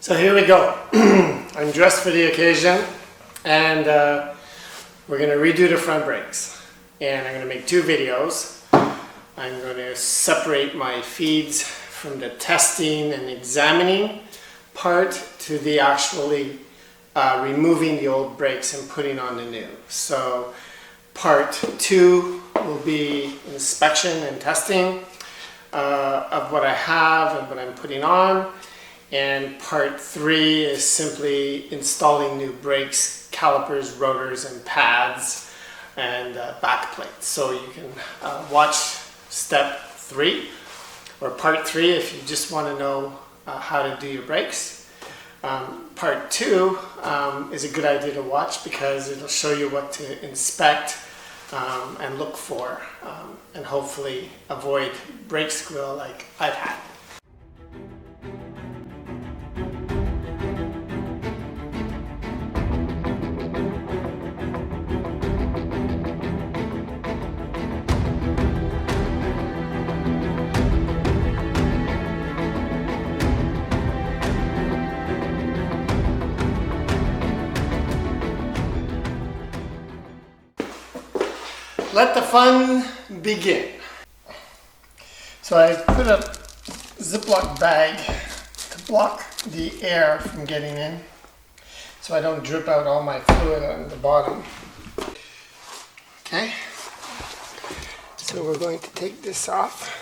So here we go. I'm dressed for the occasion, and we're going to redo the front brakes. And I'm going to make two videos. I'm going to separate my feeds from the testing and examining part to the actually removing the old brakes and putting on the new. So part two will be inspection and testing of what I have and what I'm putting on. And part three is simply installing new brakes, calipers, rotors, and pads, and back plates. So you can watch step three or part three if you just want to know how to do your brakes. Part two is a good idea to watch because it'll show you what to inspect and look for, and hopefully avoid brake squeal like I've had. Let the fun begin. So I put a Ziploc bag to block the air from getting in so I don't drip out all my fluid on the bottom. Okay, so we're going to take this off.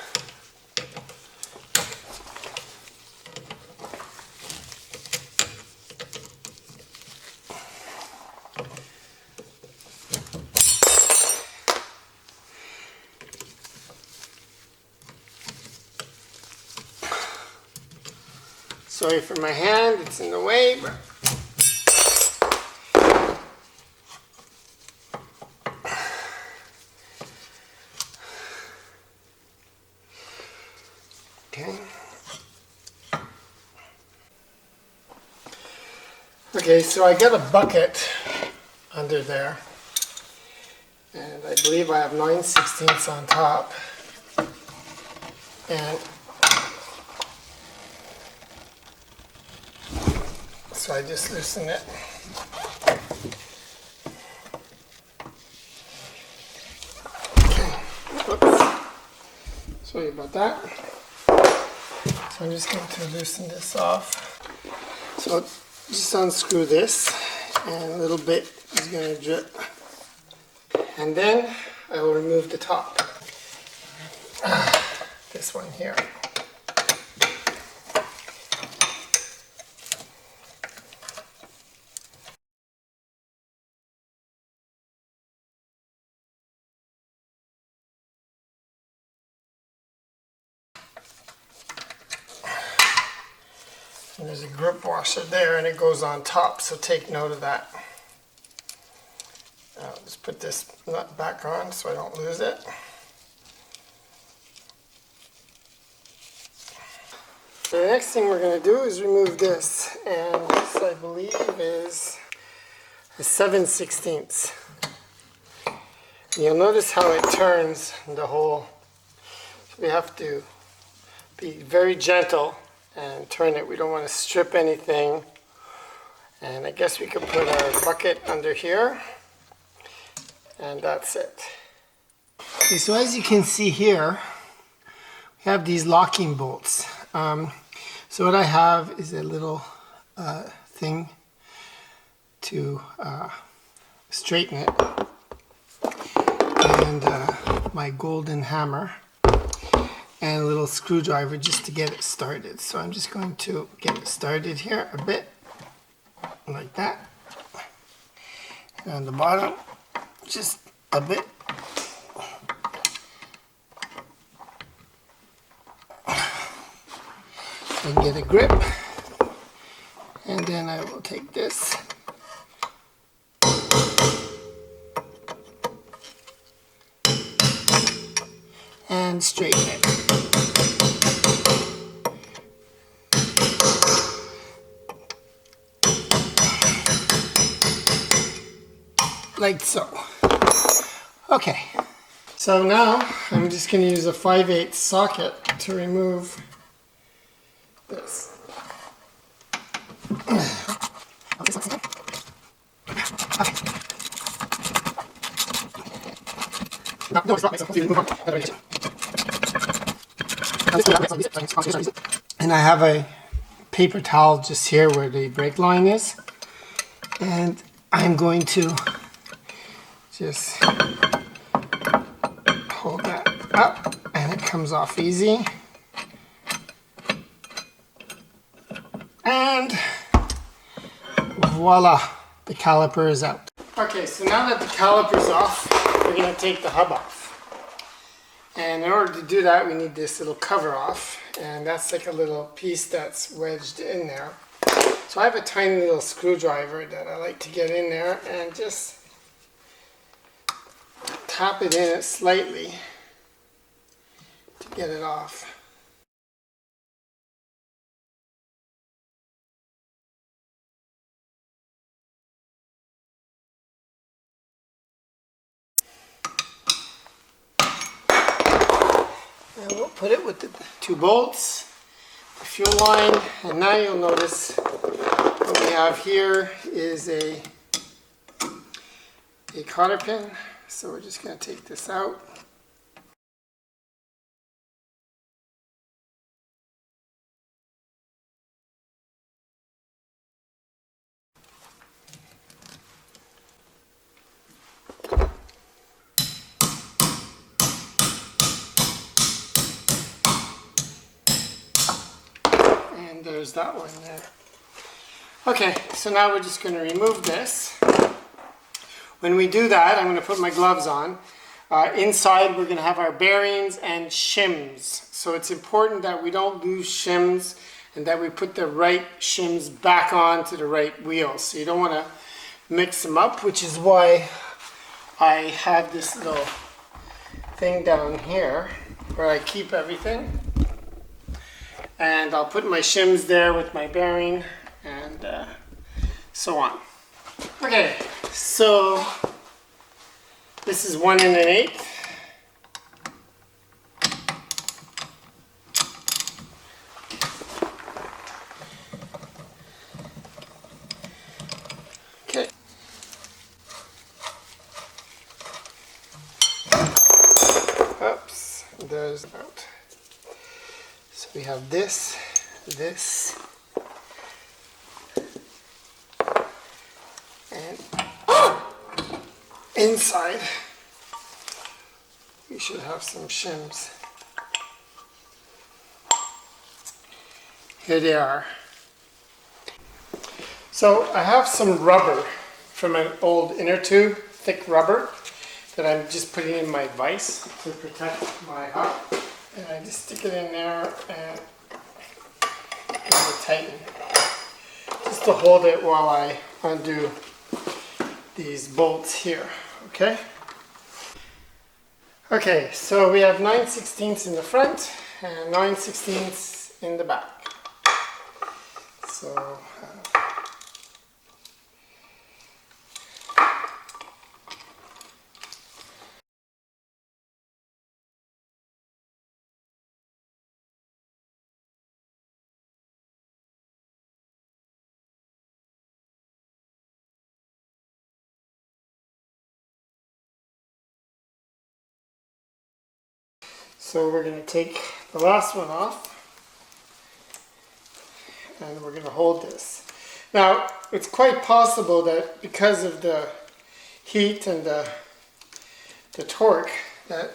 Sorry for my hand, it's in the way, but okay. Okay, so I got a bucket under there, and I believe I have 9/16 on top, and so I just loosen it. Okay. Oops. Sorry about that. So I'm just going to loosen this off. So just unscrew this, and a little bit is going to drip. And then I will remove the top. This one here. And there's a grip washer there, and it goes on top, so take note of that. I'll just put this nut back on so I don't lose it. So the next thing we're going to do is remove this, and this I believe is a 7/16. You'll notice how it turns the hole. So we have to be very gentle and turn it. We don't want to strip anything. And I guess we could put our bucket under here, and that's it. Okay, so as you can see here, we have these locking bolts. So what I have is a little thing to straighten it, and my golden hammer, and a little screwdriver just to get it started. So I'm just going to get it started here a bit, like that. And on the bottom, just a bit. And get a grip. And then I will take this and straighten it. Like so. Okay, so now I'm just going to use a 5/8 socket to remove this. And I have a paper towel just here where the brake line is, and I'm going to just hold that up and it comes off easy. And voila, the caliper is out. Okay, so now that the caliper is off, we're going to take the hub off. And in order to do that, we need this little cover off. And that's like a little piece that's wedged in there. So I have a tiny little screwdriver that I like to get in there and just tap it in it slightly to get it off. And we'll put it with the 2 bolts, the fuel line, and now you'll notice what we have here is a cotter pin. So we're just going to take this out. And there's that one there. Okay, so now we're just going to remove this. When we do that, I'm going to put my gloves on. Inside we're going to have our bearings and shims. So it's important that we don't lose shims and that we put the right shims back on to the right wheels. So you don't want to mix them up, which is why I have this little thing down here where I keep everything. And I'll put my shims there with my bearing and so on. Okay, so this is 1 1/8. Okay. Oops, there's out. So we have this, and inside we should have some shims. Here they are. So I have some rubber from an old inner tube, thick rubber, that I'm just putting in my vise to protect my hub. And I just stick it in there and tighten, just to hold it while I undo these bolts here, okay? Okay, so we have 9/16 in the front and 9/16 in the back. So we're going to take the last one off and we're going to hold this. Now it's quite possible that because of the heat and the torque that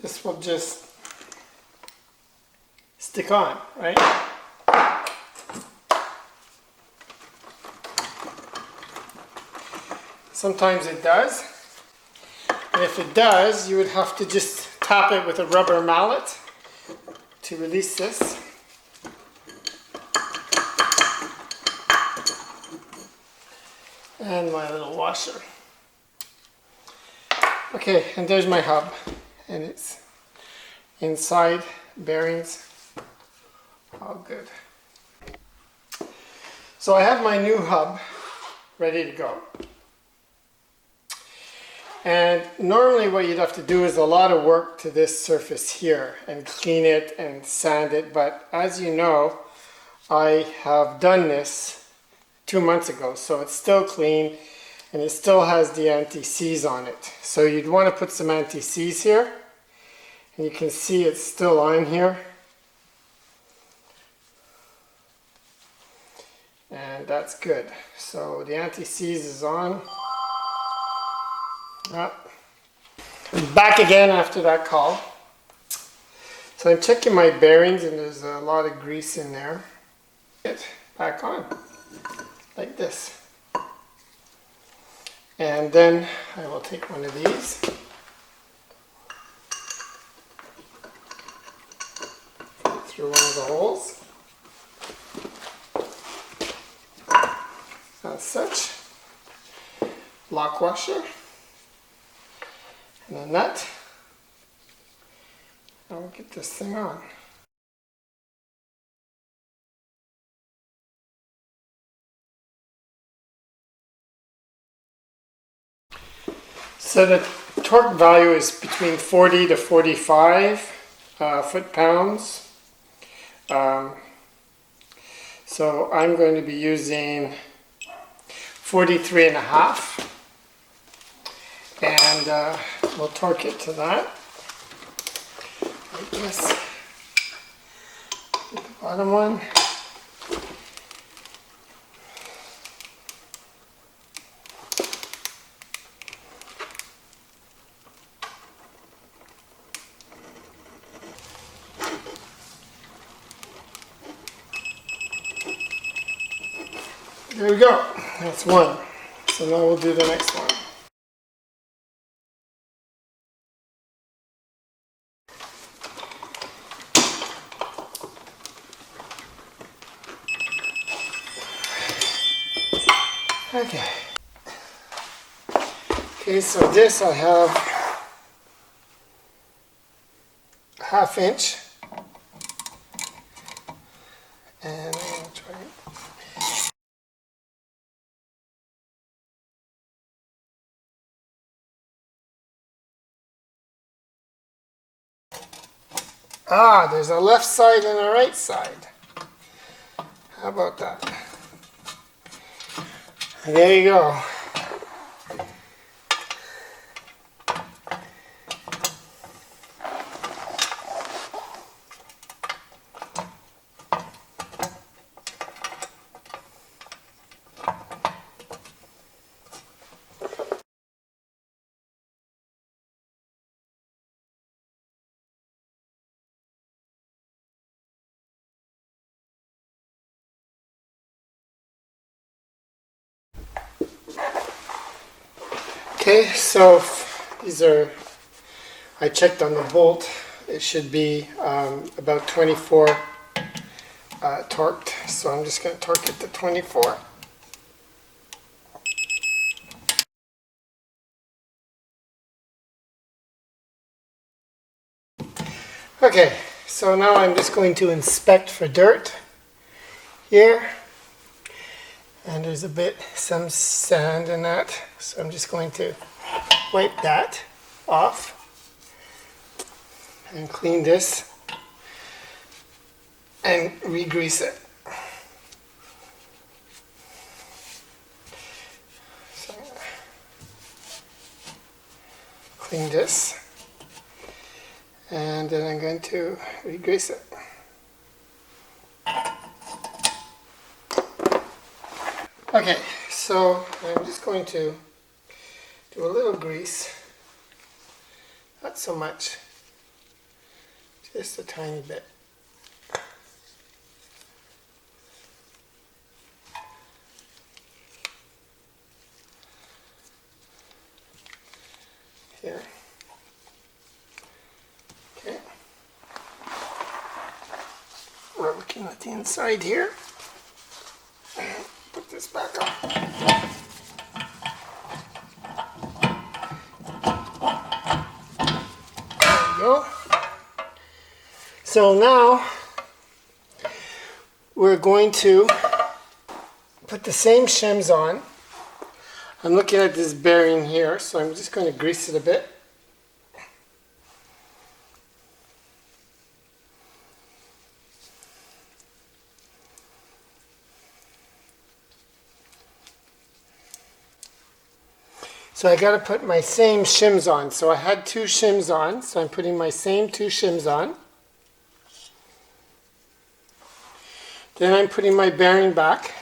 this will just stick on, right? Sometimes it does. And if it does, you would have to just tap it with a rubber mallet to release this. And my little washer. Okay, and there's my hub. And it's inside, bearings, all good. So I have my new hub ready to go. And normally what you'd have to do is a lot of work to this surface here and clean it and sand it, but as you know, I have done this 2 months ago, so it's still clean and it still has the anti-seize on it. So you'd want to put some anti-seize here, and you can see it's still on here. And that's good. So the anti-seize is on. I'm back again after that call. So I'm checking my bearings and there's a lot of grease in there. It back on, like this. And then I will take one of these. Through one of the holes. As such. Lock washer. And a nut. And we'll get this thing on. So the torque value is between 40 to 45 foot-pounds. So I'm going to be using 43 and a half. And we'll torque it to that. Like this. Get the bottom one. There we go. That's one. So now we'll do the next one. Okay. Okay, so this I have a 1/2 inch. And I'm going to try it. There's a left side and a right side. How about that? There you go. Okay, so these are, I checked on the bolt, it should be about 24 torqued, so I'm just going to torque it to 24. Okay, so now I'm just going to inspect for dirt here. And there's some sand in that, so I'm just going to wipe that off and clean this and re-grease it. So clean this and then I'm going to re-grease it. Okay, so I'm just going to do a little grease, not so much, just a tiny bit. Here. Okay. We're looking at the inside here. Put this back on. There we go. So now we're going to put the same shims on. I'm looking at this bearing here, so I'm just going to grease it a bit. So I got to put my same shims on. So I had 2 shims on, so I'm putting my same 2 shims on. Then I'm putting my bearing back.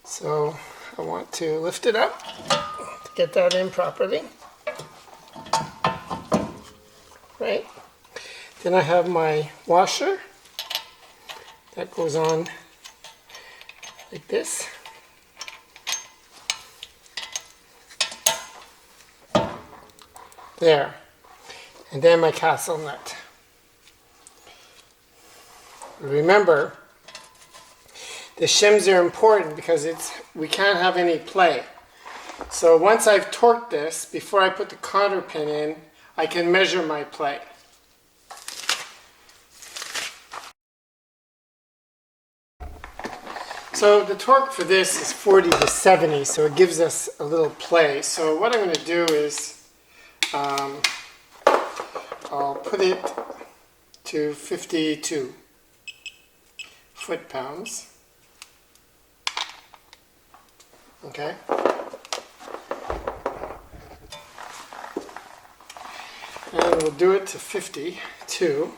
So I want to lift it up to get that in properly. Right. Then I have my washer that goes on like this. There. And then my castle nut. Remember, the shims are important because we can't have any play. So once I've torqued this, before I put the counter pin in, I can measure my play. So the torque for this is 40 to 70, so it gives us a little play. So what I'm going to do is I'll put it to 52 foot-pounds. Okay. And we'll do it to 52.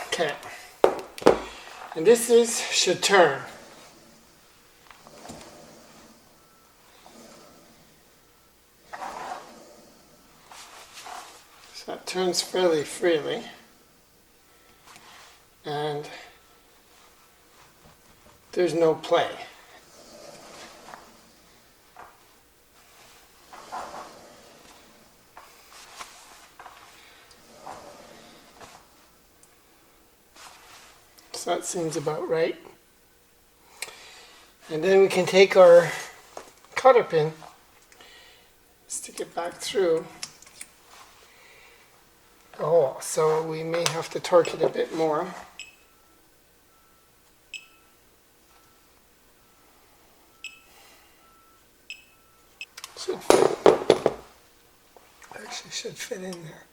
Okay. And this should turn. So that turns fairly freely. And there's no play. So that seems about right. And then we can take our cotter pin, stick it back through the hole. So we may have to torque it a bit more. Should fit. Actually should fit in there.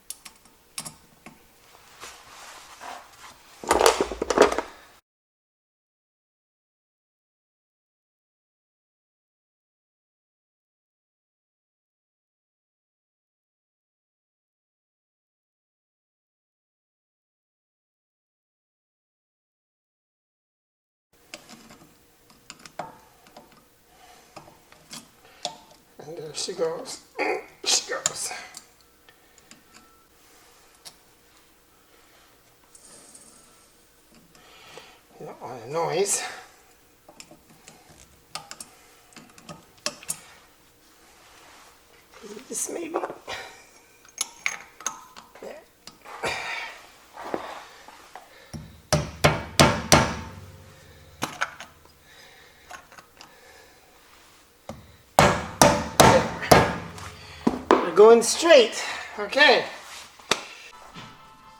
And there she goes. She goes. Not want a noise. This maybe. There. We're going straight. Okay.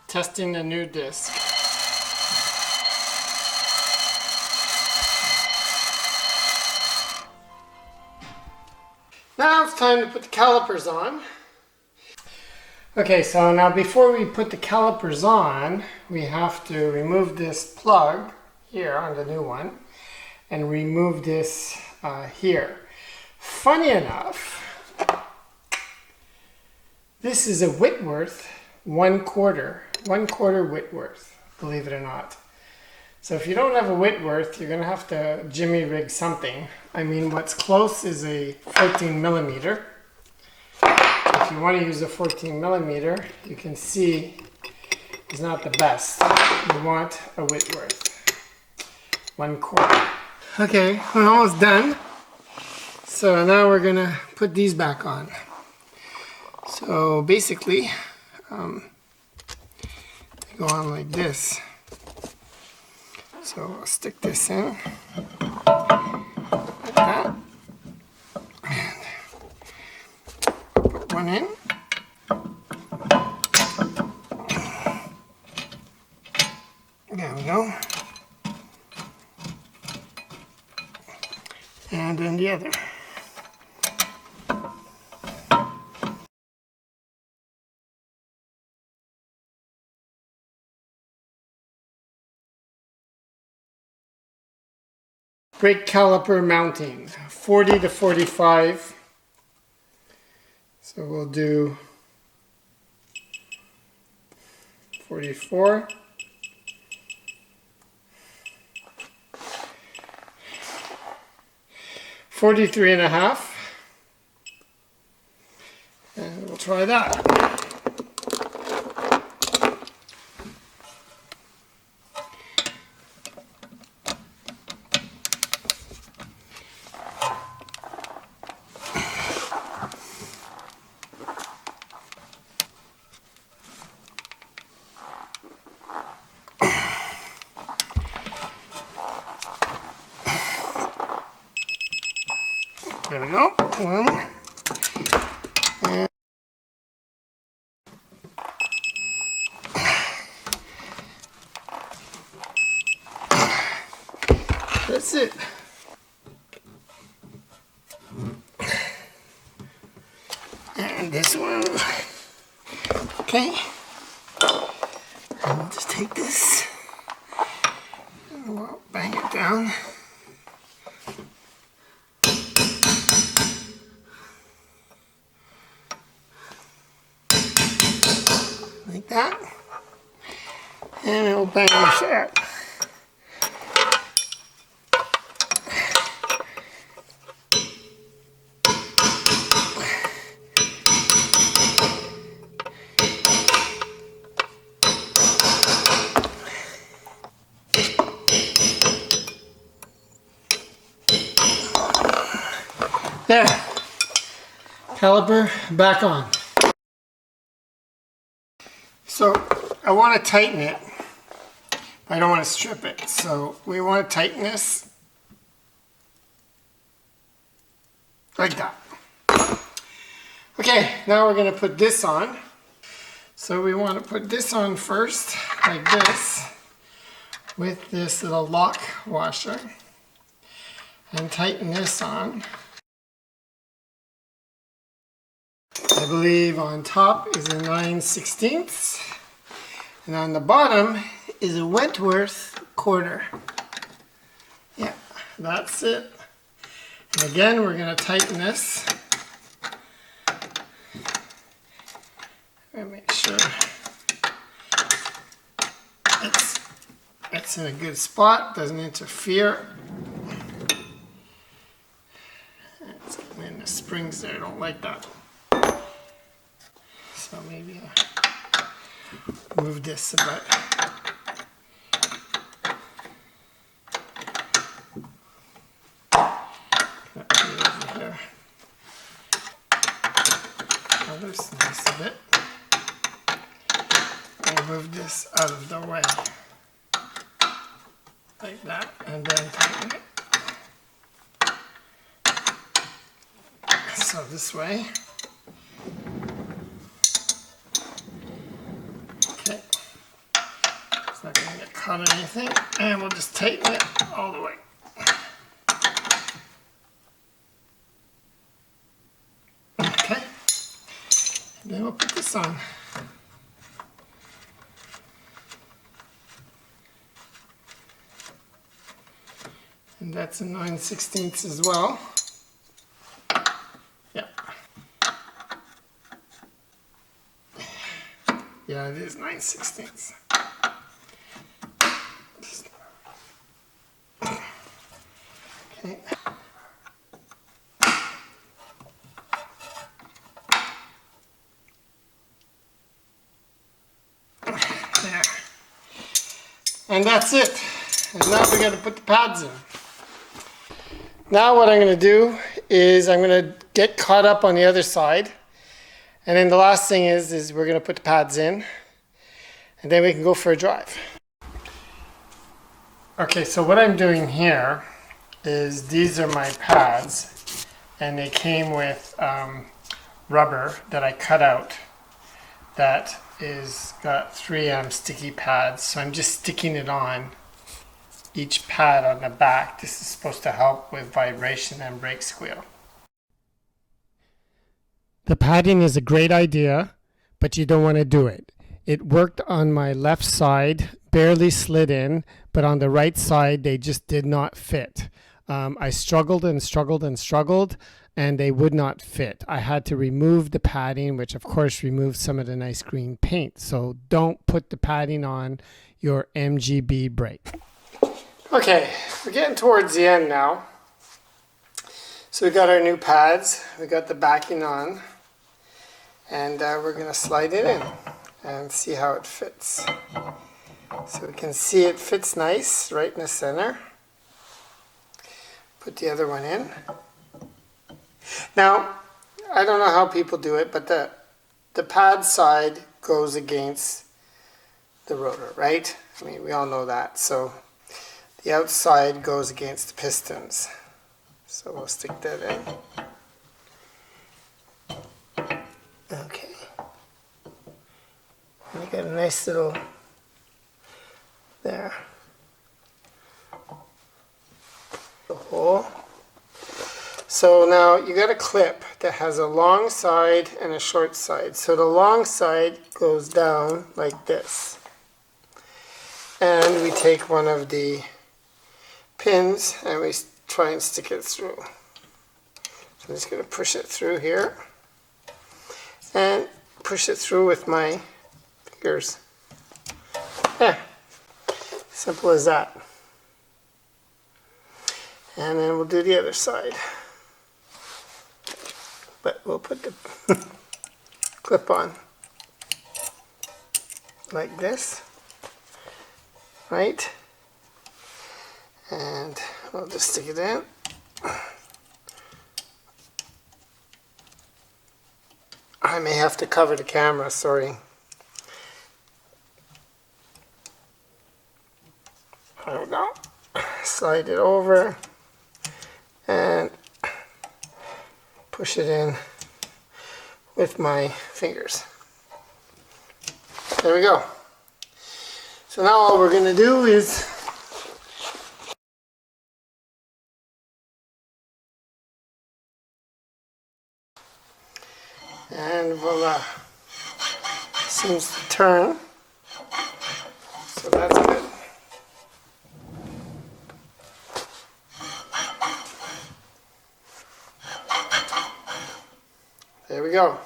Testing the new disc. Now it's time to put the calipers on. Okay, so now before we put the calipers on, we have to remove this plug here on the new one and remove this here. Funny enough, this is a Whitworth 1/4 Whitworth, believe it or not. So if you don't have a Whitworth, you're going to have to jimmy rig something. I mean, what's close is a 14 millimeter. If you want to use a 14 millimeter, you can see it's not the best. You want a Whitworth 1/4. Okay, we're almost done. So now we're going to put these back on. So basically, they go on like this. So I'll stick this in like that, and put one in. There we go. And then the other. brake caliper mounting, 40 to 45. So we'll do 44. 43.5. And we'll try that. There we go. One. And that's it. And this one. Okay. And we'll just take this and we'll bang it down. Like that, and it'll bang shut. There, caliper back on. So I want to tighten it, but I don't want to strip it. So we want to tighten this like that. Okay, now we're going to put this on. So we want to put this on first, like this, with this little lock washer, and tighten this on. I believe on top is a 9/16, and on the bottom is a Wentworth quarter. Yeah, that's it. And again, we're going to tighten this. And make sure it's in a good spot, doesn't interfere. And the springs there don't like that. So maybe I'll move this a bit. Over here. I'll loosen this a bit. And move this out of the way. Like that, and then tighten it. So this way. Okay. It's not going to get caught in anything. And we'll just tighten it all the way. Okay. And then we'll put this on. And that's a 9/16 as well. Yeah. Yeah, it is 9/16. Okay. There. And that's it. And now we got to put the pads in. Now what I'm going to do is I'm going to get caught up on the other side. And then the last thing is we're going to put the pads in. And then we can go for a drive. Okay, so what I'm doing here is these are my pads. And they came with rubber that I cut out. That is got 3M sticky pads. So I'm just sticking it on each pad on the back. This is supposed to help with vibration and brake squeal. The padding is a great idea, but you don't want to do it. It worked on my left side, barely slid in, but on the right side they just did not fit. I struggled and struggled and struggled, and they would not fit. I had to remove the padding, which of course removed some of the nice green paint. So don't put the padding on your MGB brake. Okay, we're getting towards the end now. So we got our new pads, we got the backing on, and we're going to slide it in and see how it fits. So we can see it fits nice right in the center. Put the other one in. Now, I don't know how people do it, but the pad side goes against the rotor, right? I mean, we all know that. So the outside goes against the pistons. So we'll stick that in. Okay. And you got a nice little there. The hole. So now you got a clip that has a long side and a short side. So the long side goes down like this. And we take one of the pins and we try and stick it through. So I'm just going to push it through here and push it through with my fingers. Yeah, simple as that. And then we'll do the other side. But we'll put the clip on like this, right? And I'll just stick it in. I may have to cover the camera, sorry. There we go. Slide it over and push it in with my fingers. There we go. So now all we're going to do is and voila, seems to turn, so that's good. There we go.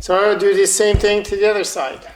So I'll do the same thing to the other side.